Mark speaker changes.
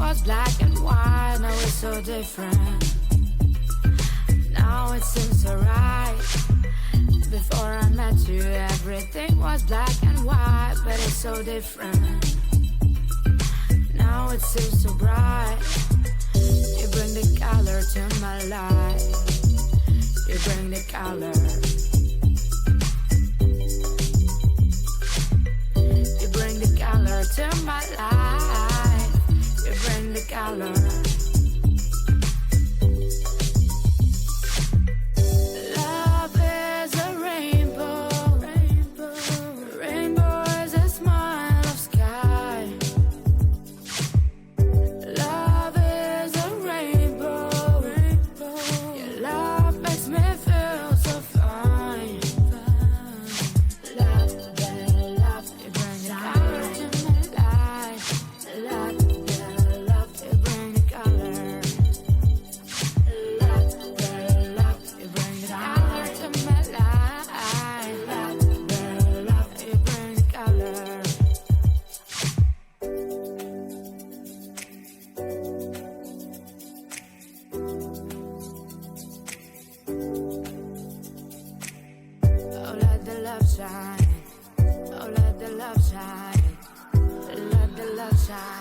Speaker 1: was black and white, now it's so different. Now it seems alright. Before I met you, everything was black and white, but it's so different. Now it seems so bright. You bring the color to my life. You bring the color. You bring the color to my life. You bring the color. Shine.